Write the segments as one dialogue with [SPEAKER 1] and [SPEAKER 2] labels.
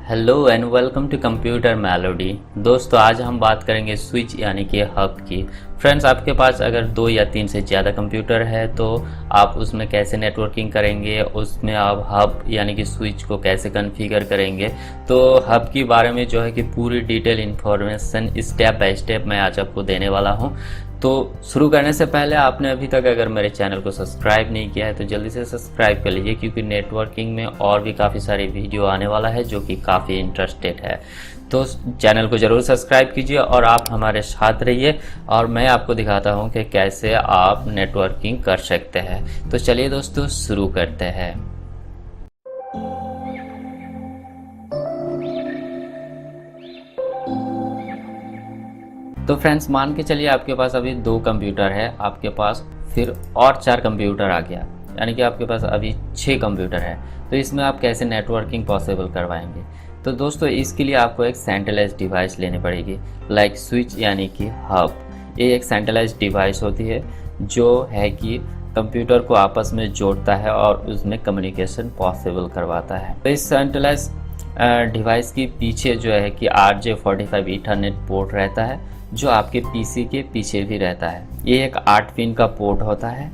[SPEAKER 1] Hello and welcome to computer melody. दोस्तों आज हम बात करेंगे स्विच यानी कि हब की। फ्रेंड्स, आपके पास अगर 2 या 3 से ज़्यादा कंप्यूटर है तो आप उसमें कैसे नेटवर्किंग करेंगे, उसमें आप हब यानी कि स्विच को कैसे कॉन्फ़िगर करेंगे। तो हब के बारे में जो है कि पूरी detail information step by step मैं आज आपको देने वाला हूँ। तो शुरू करने से पहले आपने अभी तक अगर मेरे चैनल को सब्सक्राइब नहीं किया है तो जल्दी से सब्सक्राइब कर लीजिए, क्योंकि नेटवर्किंग में और भी काफ़ी सारी वीडियो आने वाला है जो कि काफ़ी इंटरेस्टेड है। तो चैनल को ज़रूर सब्सक्राइब कीजिए और आप हमारे साथ रहिए और मैं आपको दिखाता हूं कि कैसे आप नेटवर्किंग कर सकते हैं। तो चलिए दोस्तों शुरू करते हैं। तो फ्रेंड्स, मान के चलिए आपके पास अभी 2 कंप्यूटर है, आपके पास फिर और 4 कंप्यूटर आ गया, यानी कि आपके पास अभी 6 कंप्यूटर है। तो इसमें आप कैसे नेटवर्किंग पॉसिबल करवाएंगे। तो दोस्तों इसके लिए आपको एक सेंट्रलाइज्ड डिवाइस लेनी पड़ेगी, लाइक स्विच यानी कि हब। ये एक सेंट्रलाइज्ड डिवाइस होती है जो है कि कंप्यूटर को आपस में जोड़ता है और उसमें कम्युनिकेशन पॉसिबल करवाता है। तो इस सेंट्रलाइज्ड डिवाइस के पीछे जो है कि RJ45 ईथरनेट पोर्ट रहता है, जो आपके पीसी के पीछे भी रहता है। ये एक 8 पिन का पोर्ट होता है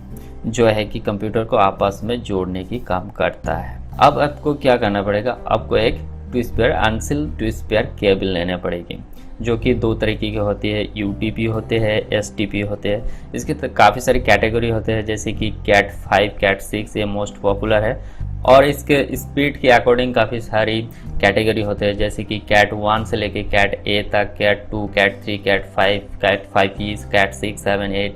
[SPEAKER 1] जो है कि कंप्यूटर को आपस में जोड़ने की काम करता है। अब आपको क्या करना पड़ेगा, आपको एक टू स्पेयर अनसिल टू स्पेयर केबल लेने पड़ेगी, जो कि 2 तरीके की होती है, UTP होते हैं, STP होते हैं। इसके काफ़ी सारी कैटेगरी होते हैं, जैसे कि कैट 5, कैट 6 ये मोस्ट पॉपुलर है। और इसके स्पीड के अकॉर्डिंग काफ़ी सारी कैटेगरी होते हैं, जैसे कि कैट 1 से लेके कैट A तक, cat 2, cat 3, cat 5E, cat 6, 7, 8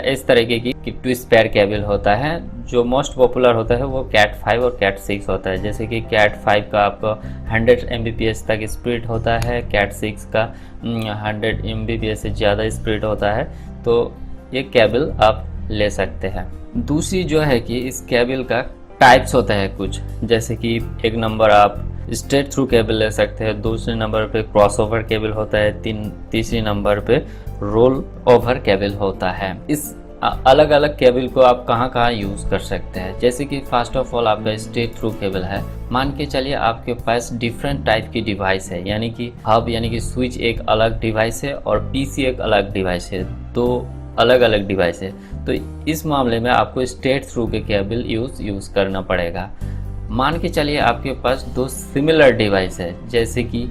[SPEAKER 1] इस तरीके की टू स्पेयर केबल होता है। जो मोस्ट पॉपुलर होता है वो कैट 5 और कैट 6 होता है। जैसे कि कैट 5 का आपको 100 Mbps तक स्पीड होता है, कैट 6 का 100 Mbps से ज़्यादा स्पीड होता है। तो ये केबल आप ले सकते हैं। दूसरी जो है कि इस केबल का टाइप्स होता है कुछ, जैसे कि एक नंबर आप स्ट्रेट थ्रू केबल ले सकते हैं, दूसरे नंबर पे क्रॉसओवर केबल होता है, तीसरी नंबर पे रोल ओवर केबल होता है। इस अलग अलग केबल को आप कहाँ कहाँ यूज़ कर सकते हैं। जैसे कि फर्स्ट ऑफ ऑल आपका स्ट्रेट थ्रू केबल है। मान के चलिए आपके पास डिफरेंट टाइप की डिवाइस है, यानी कि हब यानी कि स्विच एक अलग डिवाइस है और पीसी एक अलग डिवाइस है, तो अलग अलग डिवाइस है। तो इस मामले में आपको स्ट्रेट थ्रू के केबल यूज़ करना पड़ेगा। मान के चलिए आपके पास 2 सिमिलर डिवाइस है, जैसे कि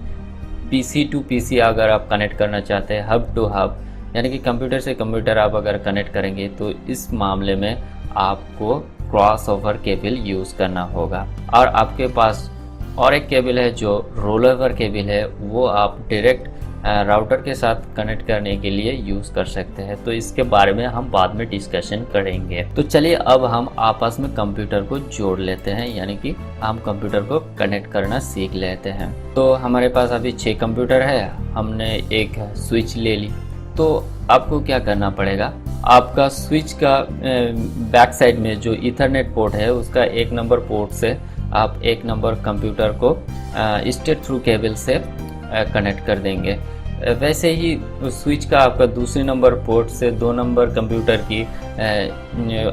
[SPEAKER 1] PC टू PC अगर आप कनेक्ट करना चाहते हैं, हब टू हब यानी कि कंप्यूटर से कंप्यूटर आप अगर कनेक्ट करेंगे, तो इस मामले में आपको क्रॉस ओवर केबल यूज़ करना होगा। और आपके पास और एक केबल है जो रोल ओवर केबल है, वो आप डायरेक्ट राउटर के साथ कनेक्ट करने के लिए यूज़ कर सकते हैं। तो इसके बारे में हम बाद में डिस्कशन करेंगे। तो चलिए अब हम आपस में कंप्यूटर को जोड़ लेते हैं, यानी कि हम कंप्यूटर को कनेक्ट करना सीख लेते हैं। तो हमारे पास अभी 6 कंप्यूटर है, हमने एक स्विच ले ली। तो आपको क्या करना पड़ेगा, आपका स्विच का बैक साइड में जो ईथरनेट पोर्ट है उसका 1 नंबर पोर्ट से आप 1 नंबर कंप्यूटर को स्ट्रेट थ्रू केबल से कनेक्ट कर देंगे। वैसे ही स्विच का आपका दूसरे नंबर पोर्ट से 2 नंबर कंप्यूटर की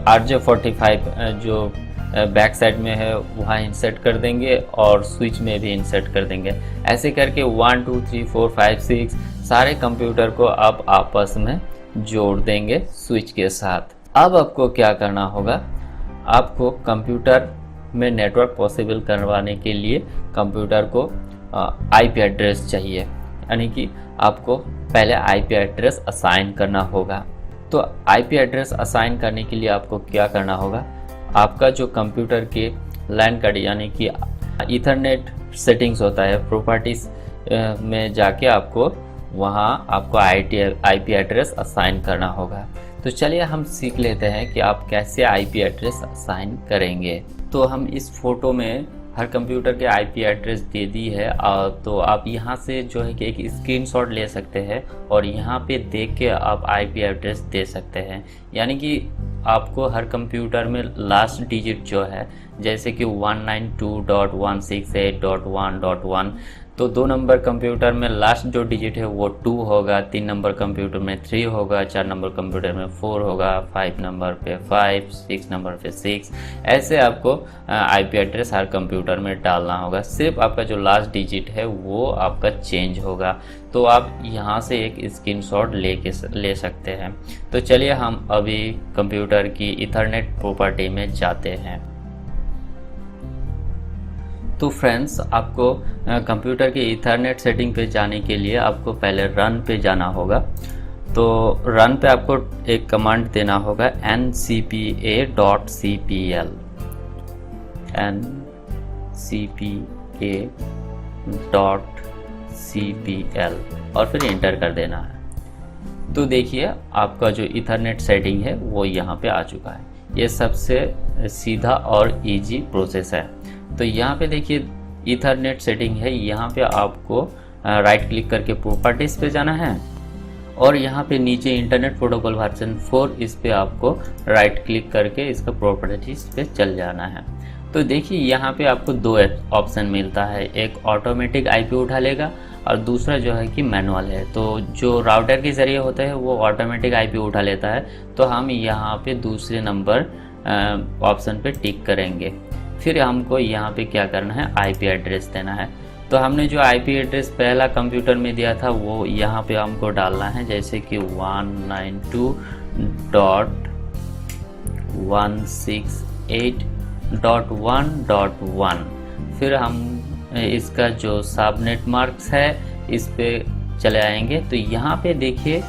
[SPEAKER 1] RJ45 जो बैक साइड में है वहाँ इंसर्ट कर देंगे और स्विच में भी इंसर्ट कर देंगे। ऐसे करके 1 2 3 4 5 6 सारे कंप्यूटर को आप आपस में जोड़ देंगे स्विच के साथ। अब आपको क्या करना होगा, आपको कंप्यूटर में नेटवर्क पॉसिबल करवाने के लिए कंप्यूटर को IP एड्रेस चाहिए, यानी कि आपको पहले IP एड्रेस असाइन करना होगा। तो IP एड्रेस असाइन करने के लिए आपको क्या करना होगा, आपका जो कंप्यूटर के लैन कार्ड यानी कि ईथरनेट सेटिंग्स होता है, प्रॉपर्टीज में जाके आपको वहाँ आपको IP एड्रेस असाइन करना होगा। तो चलिए हम सीख लेते हैं कि आप कैसे IP एड्रेस असाइन करेंगे। तो हम इस फोटो में हर कंप्यूटर के IP एड्रेस दे दी है, तो आप यहाँ से जो है कि एक स्क्रीनशॉट ले सकते हैं और यहाँ पे देख के आप IP एड्रेस दे सकते हैं। यानी कि आपको हर कंप्यूटर में लास्ट डिजिट जो है, जैसे कि 192.168.1.1 तो 2 नंबर कंप्यूटर में लास्ट जो डिजिट है वो 2 होगा, 3 नंबर कंप्यूटर में 3 होगा, 4 नंबर कंप्यूटर में 4 होगा, 5 नंबर पे 5, 6 नंबर पे 6। ऐसे आपको आईपी एड्रेस हर कंप्यूटर में डालना होगा। सिर्फ आपका जो लास्ट डिजिट है वो आपका चेंज होगा। तो आप यहाँ से एक स्क्रीनशॉट ले सकते हैं। तो चलिए हम अभी कंप्यूटर की ईथरनेट प्रॉपर्टी में जाते हैं। तो फ्रेंड्स, आपको कंप्यूटर के ईथरनेट सेटिंग पे जाने के लिए आपको पहले रन पे जाना होगा। तो रन पे आपको एक कमांड देना होगा ncpa.cpl ncpa.cpl और फिर इंटर कर देना है। तो देखिए आपका जो ईथरनेट सेटिंग है वो यहाँ पे आ चुका है। ये सबसे सीधा और इजी प्रोसेस है। तो यहाँ पे देखिए ईथरनेट सेटिंग है। यहाँ पे आपको राइट क्लिक करके प्रॉपर्टीज पे जाना है और यहाँ पे नीचे इंटरनेट प्रोटोकॉल वर्जन 4, इस पे आपको राइट क्लिक करके इसका प्रॉपर्टीज पे चल जाना है। तो देखिए यहाँ पे आपको 2 ऑप्शन मिलता है, एक ऑटोमेटिक आईपी उठा लेगा और दूसरा जो है कि मैनुअल है। तो जो राउटर के ज़रिए होता है वो ऑटोमेटिक आईपी उठा लेता है। तो हम यहाँ पे दूसरे नंबर ऑप्शन पे टिक करेंगे। फिर हमको यहाँ पे क्या करना है, आईपी एड्रेस देना है। तो हमने जो आईपी एड्रेस पहला कंप्यूटर में दिया था वो यहाँ पे हमको डालना है, जैसे कि 192.168.1.1। फिर हम इसका जो सबनेट मार्क्स है इस पे चले आएंगे। तो यहाँ पे देखिए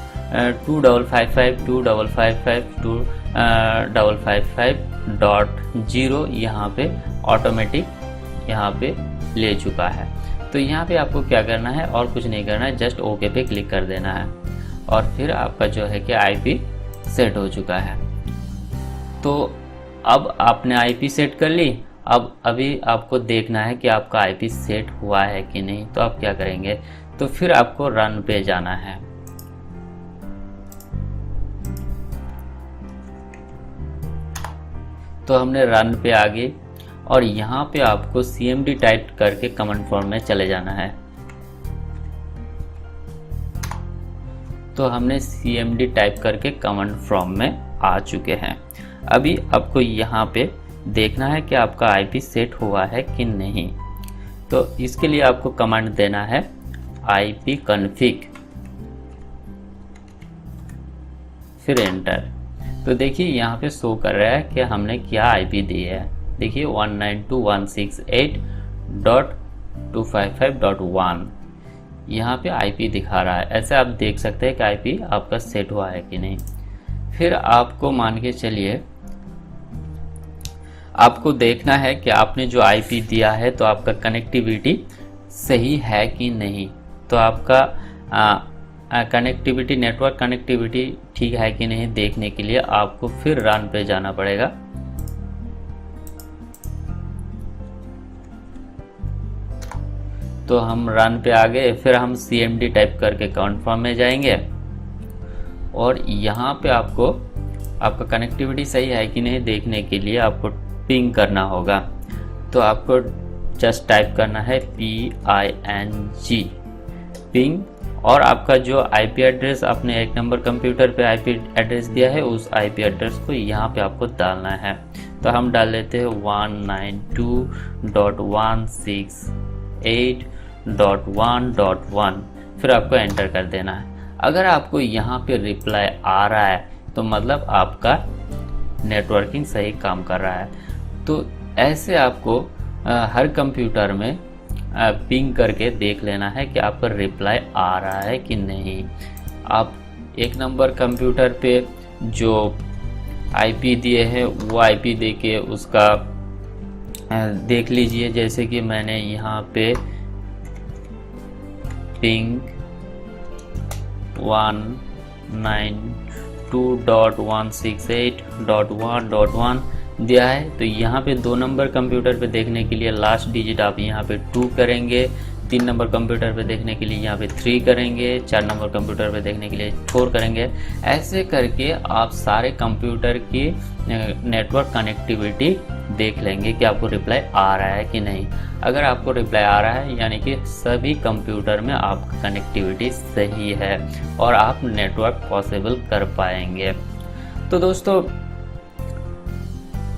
[SPEAKER 1] 255525555.0 यहाँ पे ऑटोमेटिक यहाँ पे ले चुका है। तो यहाँ पे आपको क्या करना है, और कुछ नहीं करना है, जस्ट ओके पे क्लिक कर देना है और फिर आपका जो है कि आईपी सेट हो चुका है। तो अब आपने आईपी सेट कर ली। अब अभी आपको देखना है कि आपका आईपी सेट हुआ है कि नहीं। तो आप क्या करेंगे, तो फिर आपको रन पे जाना है। तो हमने रन पे आ गए और यहाँ पे आपको cmd टाइप करके कमांड फॉर्म में चले जाना है। तो हमने cmd टाइप करके कमांड फॉर्म में आ चुके हैं। अभी आपको यहाँ पे देखना है कि आपका आईपी सेट हुआ है कि नहीं। तो इसके लिए आपको कमांड देना है ipconfig, फिर एंटर। तो देखिए यहाँ पे शो कर रहा है कि हमने क्या आईपी दी है। देखिए 192.168.255.1 यहाँ पे आईपी दिखा रहा है। ऐसे आप देख सकते हैं कि आईपी आपका सेट हुआ है कि नहीं। फिर आपको मान के चलिए, आपको देखना है कि आपने जो आईपी दिया है तो आपका कनेक्टिविटी सही है कि नहीं। तो आपका कनेक्टिविटी, नेटवर्क कनेक्टिविटी ठीक है कि नहीं देखने के लिए आपको फिर रन पे जाना पड़ेगा। तो हम रन पे आ गए। फिर हम cmd टाइप करके कन्फर्म में जाएंगे और यहाँ पे आपको आपका कनेक्टिविटी सही है कि नहीं देखने के लिए आपको पिंग करना होगा। तो आपको जस्ट टाइप करना है PING, पिंग, और आपका जो आईपी एड्रेस आपने एक नंबर कंप्यूटर पे आईपी एड्रेस दिया है उस आईपी एड्रेस को यहाँ पे आपको डालना है। तो हम डाल लेते हैं 192.168.1.1। फिर आपको एंटर कर देना है। अगर आपको यहाँ पे रिप्लाई आ रहा है तो मतलब आपका नेटवर्किंग सही काम कर रहा है। तो ऐसे आपको हर कंप्यूटर में पिंग करके देख लेना है कि आपका रिप्लाई आ रहा है कि नहीं। आप एक नंबर कंप्यूटर पे जो आईपी दिए हैं वो आईपी दे के उसका देख लीजिए। जैसे कि मैंने यहाँ पे पिंग 192.168.1.1 दिया है। तो यहाँ पे 2 नंबर कंप्यूटर पे देखने के लिए लास्ट डिजिट आप यहाँ पे 2 करेंगे, 3 नंबर कंप्यूटर पे देखने के लिए यहाँ पे 3 करेंगे, 4 नंबर कंप्यूटर पे देखने के लिए 4 करेंगे। ऐसे करके आप सारे कंप्यूटर की नेटवर्क कनेक्टिविटी देख लेंगे कि आपको रिप्लाई आ रहा है कि नहीं। अगर आपको रिप्लाई आ रहा है यानी कि सभी कंप्यूटर में आपका कनेक्टिविटी सही है और आप नेटवर्क पॉसिबल कर पाएंगे। तो दोस्तों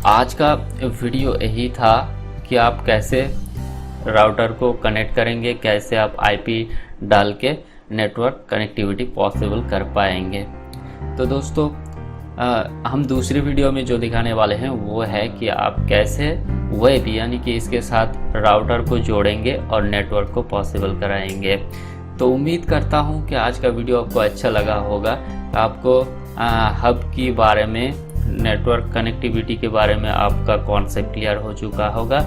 [SPEAKER 1] आज का वीडियो यही था कि आप कैसे राउटर को कनेक्ट करेंगे, कैसे आप आईपी डाल के नेटवर्क कनेक्टिविटी पॉसिबल कर पाएंगे। तो दोस्तों हम दूसरी वीडियो में जो दिखाने वाले हैं वो है कि आप कैसे वेब यानी कि इसके साथ राउटर को जोड़ेंगे और नेटवर्क को पॉसिबल कराएंगे। तो उम्मीद करता हूँ कि आज का वीडियो आपको अच्छा लगा होगा। आपको हब के बारे में, नेटवर्क कनेक्टिविटी के बारे में आपका कॉन्सेप्ट क्लियर हो चुका होगा।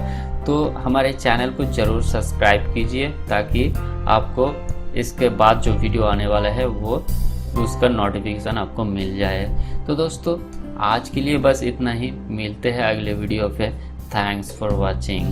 [SPEAKER 1] तो हमारे चैनल को ज़रूर सब्सक्राइब कीजिए ताकि आपको इसके बाद जो वीडियो आने वाला है वो उसका नोटिफिकेशन आपको मिल जाए। तो दोस्तों आज के लिए बस इतना ही, मिलते हैं अगले वीडियो पे। Thanks for watching.